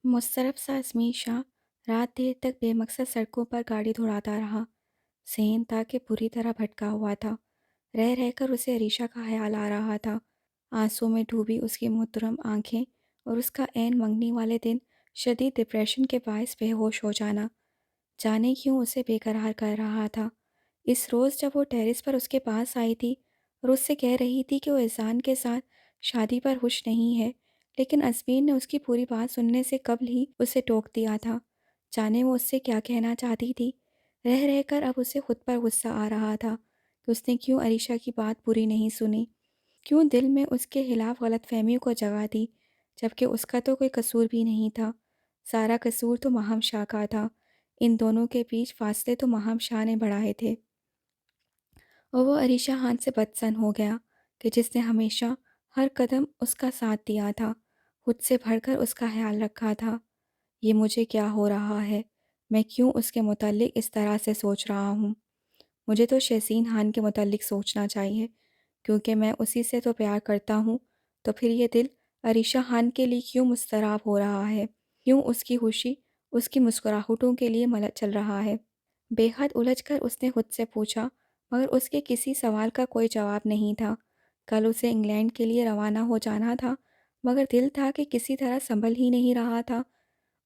मुस्तरब सा अज़मी शाह रात देर तक बेमकसद सड़कों पर गाड़ी दौड़ाता रहा। ज़हन था कि पूरी तरह भटका हुआ था। रह रहकर उसे अरीशा का ख़याल आ रहा था। आंसू में डूबी उसकी मुहतरम आंखें और उसका ऐन मंगनी वाले दिन शदीद डिप्रेशन के बायस बेहोश हो जाना, जाने क्यों उसे बेकरार कर रहा था। इस रोज़ जब वो टेरेस पर उसके पास आई थी और उससे कह रही थी कि वो एहसान के साथ शादी पर खुश नहीं है, लेकिन अज़मीर ने उसकी पूरी बात सुनने से कबल ही उसे टोक दिया था। जाने वो उससे क्या कहना चाहती थी। रह रहकर अब उसे खुद पर गुस्सा आ रहा था कि उसने क्यों अरीशा की बात पूरी नहीं सुनी, क्यों दिल में उसके खिलाफ गलतफहमियों को जगह दी, जबकि उसका तो कोई कसूर भी नहीं था। सारा कसूर तो महम शाह का था। इन दोनों के बीच फासले तो महम शाह ने बढ़ाए थे और वो अरीशा खान से बदसन हो गया कि जिसने हमेशा हर कदम उसका साथ दिया था, खुद से बढ़कर उसका ख्याल रखा था। ये मुझे क्या हो रहा है? मैं क्यों उसके मुतल्लिक इस तरह से सोच रहा हूँ? मुझे तो शहज़ीन खान के मुतल्लिक सोचना चाहिए, क्योंकि मैं उसी से तो प्यार करता हूँ। तो फिर ये दिल अरीशा खान के लिए क्यों मुस्तराब हो रहा है? क्यों उसकी खुशी उसकी मुस्कुराहटों के लिए चल रहा है? बेहद उलझकर उसने खुद से पूछा, मगर उसके किसी सवाल का कोई जवाब नहीं था। कल उसे इंग्लैंड के लिए रवाना हो जाना था, मगर दिल था कि किसी तरह संभल ही नहीं रहा था।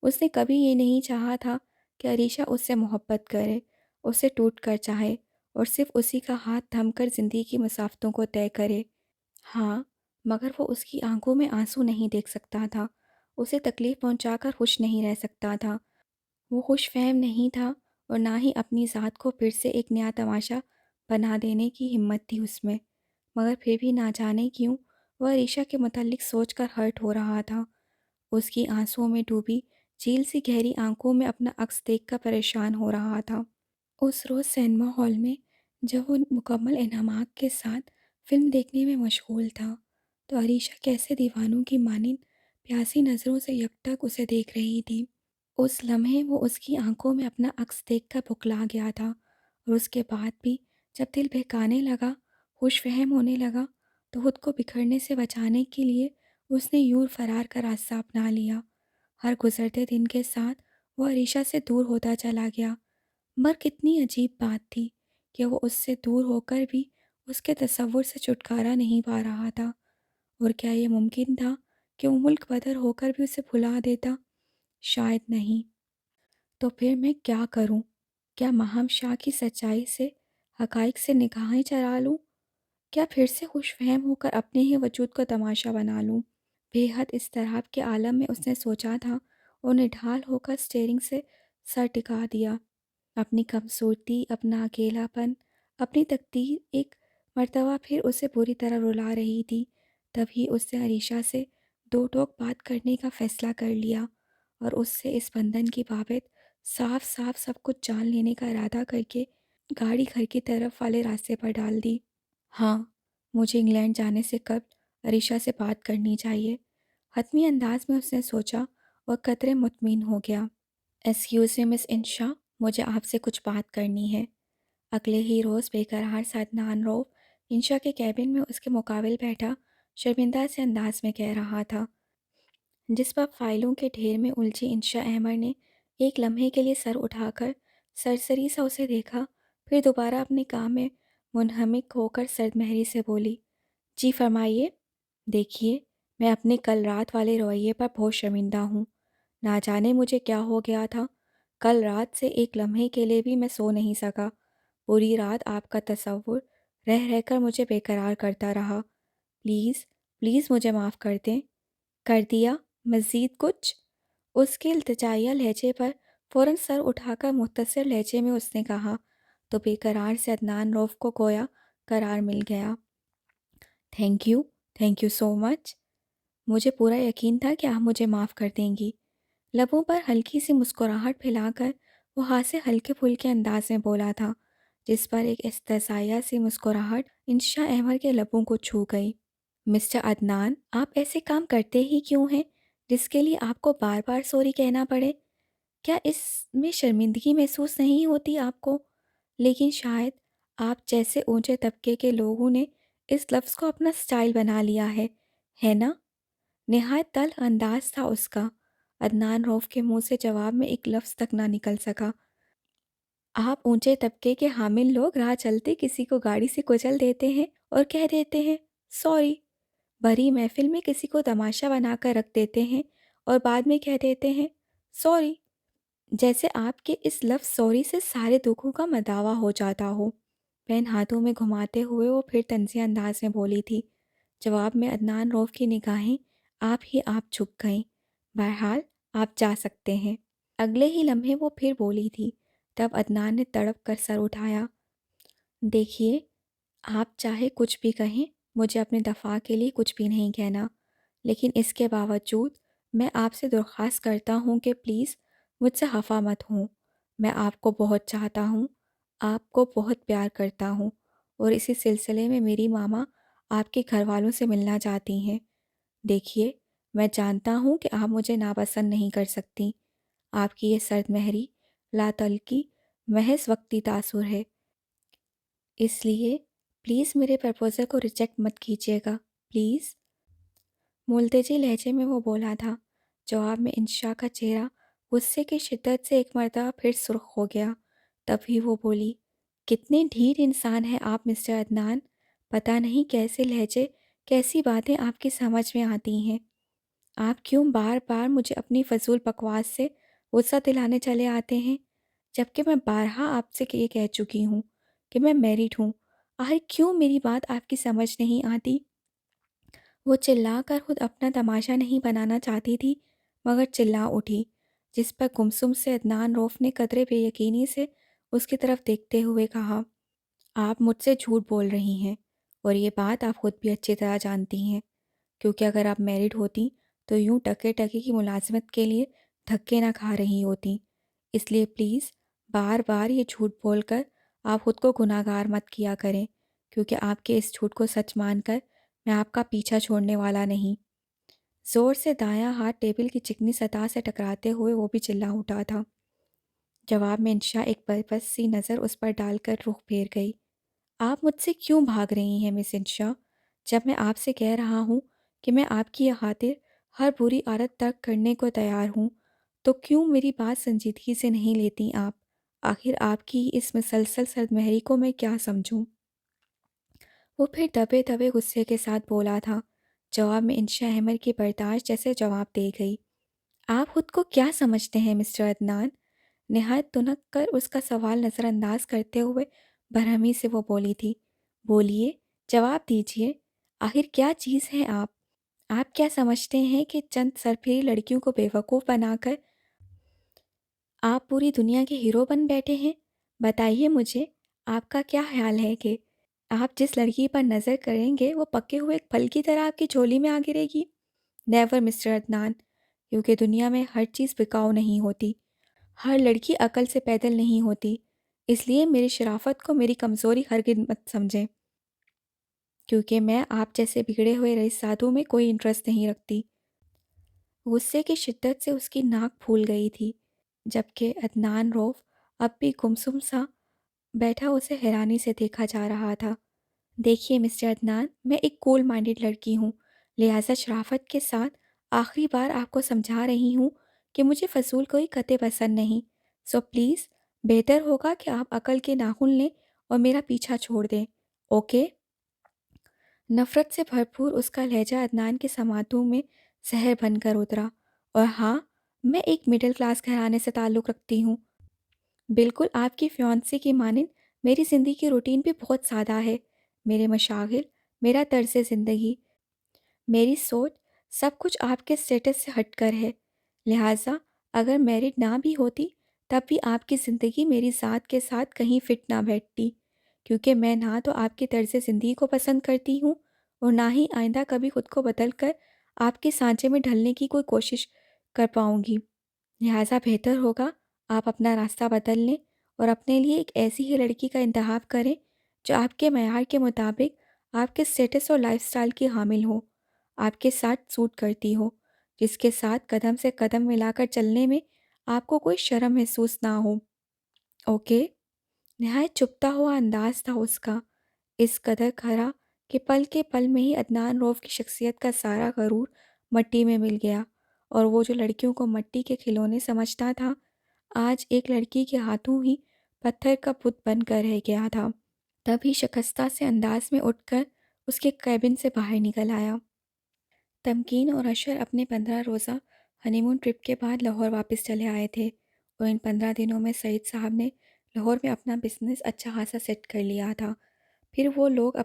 उसने कभी ये नहीं चाहा था कि अरीशा उससे मोहब्बत करे, उससे टूट कर चाहे और सिर्फ उसी का हाथ थमकर ज़िंदगी की मुसाफ़तों को तय करे। हाँ, मगर वो उसकी आंखों में आंसू नहीं देख सकता था, उसे तकलीफ़ पहुंचाकर खुश नहीं रह सकता था। वो खुशफ़हम नहीं था और ना ही अपनी ज़ात को फिर से एक नया तमाशा बना देने की हिम्मत थी उसमें। मगर फिर भी ना जाने क्यों वह अरीशा के मुतल्लिक सोचकर हर्ट हो रहा था। उसकी आंसुओं में डूबी झील सी गहरी आंखों में अपना अक्स देखकर परेशान हो रहा था। उस रोज़ सिनेमा हॉल में जब वो मुकम्मल इनामात के साथ फिल्म देखने में मशगूल था, तो अरीशा कैसे दीवानों की मानिंद प्यासी नज़रों से यकटक उसे देख रही थी। उस लम्हे वो उसकी आंखों में अपना अक्स देखकर बौखला गया था और उसके बाद भी जब दिल बहकाने लगा, खुशफहम होने लगा, तो खुद को बिखरने से बचाने के लिए उसने यूं फरार का रास्ता अपना लिया। हर गुजरते दिन के साथ वो अरीशा से दूर होता चला गया। मगर कितनी अजीब बात थी कि वो उससे दूर होकर भी उसके तसव्वुर से छुटकारा नहीं पा रहा था। और क्या ये मुमकिन था कि वो मुल्क बदर होकर भी उसे भुला देता? शायद नहीं। तो फिर मैं क्या करूं? क्या महम शाह की सच्चाई से, हकाइक से निगाहें चरा लूं? क्या फिर से खुशफहम होकर अपने ही वजूद को तमाशा बना लूं? बेहद इज़्तिराब के आलम में उसने सोचा था और निढाल होकर स्टीयरिंग से सर टिका दिया। अपनी कमजोरी, अपना अकेलापन, अपनी तकदीर एक मर्तबा फिर उसे बुरी तरह रुला रही थी। तभी उसने अरीशा से दो टोक बात करने का फ़ैसला कर लिया और उससे इस बंधन की बाबत साफ साफ सब कुछ जान लेने का इरादा करके गाड़ी घर की तरफ वाले रास्ते पर डाल दी। हाँ, मुझे इंग्लैंड जाने से कबल अरीशा से बात करनी चाहिए। हतमी अंदाज में उसने सोचा और कतरे मुतमिन हो गया। एक्सक्यूज़ मी मिस इंशा, मुझे आपसे कुछ बात करनी है। अगले ही रोज़ बेकरार सा अदनान रऊफ़ इंशा के कैबिन में उसके मुकाबिल बैठा शर्मिंदा से अंदाज में कह रहा था। जिस पर फाइलों के ढेर में उलझी इंशा अहमद ने एक लम्हे के लिए सर उठाकर सरसरी सा उसे देखा, फिर दोबारा अपने काम में मुनहमिक होकर सर्द महरी से बोली, जी फरमाइए। देखिए, मैं अपने कल रात वाले रवैये पर बहुत शर्मिंदा हूँ। ना जाने मुझे क्या हो गया था। कल रात से एक लम्हे के लिए भी मैं सो नहीं सका। पूरी रात आपका तसव्वुर रह रहकर मुझे बेकरार करता रहा। प्लीज़, प्लीज़ मुझे माफ़ कर दें। कर दिया? मज़ीद कुछ? उसके इल्तिजाइया लहजे पर फ़ौरन सर उठाकर मुख्तसर लहजे में उसने कहा, तो बेकरार से अदनान रऊफ़ को गोया करार मिल गया। Thank thank you so much. मुझे पूरा यकीन था कि आप मुझे माफ़ कर देंगी। लबों पर हल्की सी मुस्कुराहट फैलाकर वो हाथ से हल्के फुल्के अंदाज में बोला था, जिस पर एक इस्तहसाया सी मुस्कुराहट इंशा अहमद के लबों को छू गई। मिस्टर अदनान, आप ऐसे काम करते ही क्यों हैं जिसके लिए आपको बार बार सॉरी कहना पड़े? क्या इसमें शर्मिंदगी महसूस नहीं होती आपको? लेकिन शायद आप जैसे ऊंचे तबके के लोगों ने इस लफ्ज़ को अपना स्टाइल बना लिया है ना? निहायत तल्ख़ अंदाज़ था उसका। عدنان روف کے منہ سے جواب میں ایک لفظ تک نہ نکل سکا۔ آپ اونچے طبقے کے حامل لوگ راہ چلتے کسی کو گاڑی سے کچل دیتے ہیں اور کہہ دیتے ہیں سوری، بھری محفل میں کسی کو تماشا بنا کر رکھ دیتے ہیں اور بعد میں کہہ دیتے ہیں سوری، جیسے آپ کے اس لفظ سوری سے سارے دکھوں کا مداوع ہو جاتا ہو۔ پین ہاتھوں میں گھماتے ہوئے وہ پھر طنزیہ انداز میں بولی تھی۔ جواب میں عدنان روف کی نگاہیں آپ ہی آپ جھک گئیں۔ بہرحال آپ جا سکتے ہیں۔ اگلے ہی لمحے وہ پھر بولی تھی۔ تب عدنان نے تڑپ کر سر اٹھایا۔ دیکھیے، آپ چاہے کچھ بھی کہیں، مجھے اپنے دفاع کے لیے کچھ بھی نہیں کہنا، لیکن اس کے باوجود میں آپ سے درخواست کرتا ہوں کہ پلیز مجھ سے خفا مت ہوں۔ میں آپ کو بہت چاہتا ہوں، آپ کو بہت پیار کرتا ہوں، اور اسی سلسلے میں میری ماما آپ کے گھر والوں سے ملنا چاہتی ہیں۔ دیکھیے، میں جانتا ہوں کہ آپ مجھے ناپسند نہیں کر سکتی۔ آپ کی یہ سرد مہری لا تعلقی محض وقتی تاثر ہے، اس لیے پلیز میرے پرپوزل کو ریجیکٹ مت کیجیے گا، پلیز۔ ملتجی لہجے میں وہ بولا تھا۔ جواب میں انشا کا چہرہ غصے کی شدت سے ایک مرتبہ پھر سرخ ہو گیا۔ تبھی وہ بولی، کتنے ڈھیر انسان ہیں آپ مسٹر عدنان، پتہ نہیں کیسے لہجے، کیسی باتیں آپ کی سمجھ میں آتی ہیں۔ آپ کیوں بار بار مجھے اپنی فضول بکواس سے غصہ دلانے چلے آتے ہیں، جبکہ میں بارہا آپ سے یہ کہہ چکی ہوں کہ میں میرڈ ہوں۔ آخر کیوں میری بات آپ کی سمجھ نہیں آتی؟ وہ چلا کر خود اپنا تماشا نہیں بنانا چاہتی تھی، مگر چلا اٹھی، جس پر گمسم سے عدنان روف نے قدرے بے یقینی سے اس کی طرف دیکھتے ہوئے کہا، آپ مجھ سے جھوٹ بول رہی ہیں، اور یہ بات آپ خود بھی اچھی طرح جانتی ہیں، کیونکہ اگر آپ میرڈ ہوتی تو یوں ٹکے ٹکے کی ملازمت کے لیے دھکے نہ کھا رہی ہوتی۔ اس لیے پلیز بار بار یہ جھوٹ بول کر آپ خود کو گناہ گار مت کیا کریں، کیونکہ آپ کے اس جھوٹ کو سچ مان کر میں آپ کا پیچھا چھوڑنے والا نہیں۔ زور سے دایاں ہاتھ ٹیبل کی چکنی سطح سے ٹکراتے ہوئے وہ بھی چلا اٹھا تھا۔ جواب میں انشا ایک بربس سی نظر اس پر ڈال کر رخ پھیر گئی۔ آپ مجھ سے کیوں بھاگ رہی ہیں مس انشا؟ جب میں آپ سے کہہ رہا ہوں کہ میں آپ کی خاطر ہر بری عادت ترک کرنے کو تیار ہوں، تو کیوں میری بات سنجیدگی سے نہیں لیتی آپ؟ آخر آپ کی اس مسلسل سرد مہری کو میں کیا سمجھوں؟ وہ پھر دبے دبے غصے کے ساتھ بولا تھا۔ جواب میں انشا احمد کی برداشت جیسے جواب دے گئی۔ آپ خود کو کیا سمجھتے ہیں مسٹر عدنان؟ نہایت تنک کر اس کا سوال نظر انداز کرتے ہوئے برہمی سے وہ بولی تھی۔ بولیے، جواب دیجیے، آخر کیا چیز ہیں آپ؟ آپ کیا سمجھتے ہیں کہ چند سرپھیری لڑکیوں کو بیوقوف بنا کر آپ پوری دنیا کے ہیرو بن بیٹھے ہیں؟ بتائیے مجھے، آپ کا کیا خیال ہے کہ آپ جس لڑکی پر نظر کریں گے وہ پکے ہوئے ایک پھل کی طرح آپ کی جھولی میں آ گرے گی؟ نیور مسٹر عدنان، کیونکہ دنیا میں ہر چیز بکاؤ نہیں ہوتی، ہر لڑکی عقل سے پیدل نہیں ہوتی، اس لیے میری شرافت کو میری کمزوری ہرگز مت سمجھیں، کیونکہ میں آپ جیسے بگڑے ہوئے رئیس سادھو میں کوئی انٹرسٹ نہیں رکھتی۔ غصے کی شدت سے اس کی ناک پھول گئی تھی، جبکہ عدنان روف اب بھی گمسم سا بیٹھا اسے حیرانی سے دیکھا جا رہا تھا۔ دیکھیے مسٹر عدنان، میں ایک کول مائنڈڈ لڑکی ہوں، لہٰذا شرافت کے ساتھ آخری بار آپ کو سمجھا رہی ہوں کہ مجھے فضول کوئی قطع پسند نہیں، سو پلیز بہتر ہوگا کہ آپ عقل کے ناخن لیں اور میرا پیچھا چھوڑ دیں، اوکے؟ نفرت سے بھرپور اس کا لہجہ عدنان کے سماعتوں میں زہر بن کر اترا۔ اور ہاں، میں ایک مڈل کلاس گھرانے سے تعلق رکھتی ہوں، بالکل آپ کی فیونسی کی مانند میری زندگی کی روٹین بھی بہت سادہ ہے۔ میرے مشاغل، میرا طرز زندگی، میری سوچ، سب کچھ آپ کے اسٹیٹس سے ہٹ کر ہے، لہٰذا اگر میرڈ نہ بھی ہوتی تب بھی آپ کی زندگی میری ذات کے ساتھ کہیں فٹ نہ بیٹھتی، کیونکہ میں نہ تو آپ کی طرز زندگی کو پسند کرتی ہوں اور نہ ہی آئندہ کبھی خود کو بدل کر آپ کے سانچے میں ڈھلنے کی کوئی کوشش کر پاؤں گی۔ لہٰذا بہتر ہوگا آپ اپنا راستہ بدل لیں اور اپنے لیے ایک ایسی ہی لڑکی کا انتخاب کریں جو آپ کے معیار کے مطابق آپ کے اسٹیٹس اور لائف سٹائل کی حامل ہو، آپ کے ساتھ سوٹ کرتی ہو، جس کے ساتھ قدم سے قدم ملا کر چلنے میں آپ کو کوئی شرم محسوس نہ ہو، اوکے؟ نہایت چپتا ہوا انداز تھا اس کا، اس قدر کھرا کہ پل کے پل میں ہی عدنان روف کی شخصیت کا سارا غرور مٹی میں مل گیا اور وہ جو لڑکیوں کو مٹی کے کھلونے سمجھتا تھا، آج ایک لڑکی کے ہاتھوں ہی پتھر کا بت بن کر رہ گیا تھا۔ تبھی شکستہ سے انداز میں اٹھ کر اس کے کیبن سے باہر نکل آیا۔ تمکین اور اشر اپنے 15 روزہ ہنی مون ٹرپ کے بعد لاہور واپس چلے آئے تھے، اور ان 15 دنوں میں سعید صاحب نے لاہور میں اپنا بزنس اچھا خاصا سیٹ کر لیا تھا۔ پھر وہ لوگ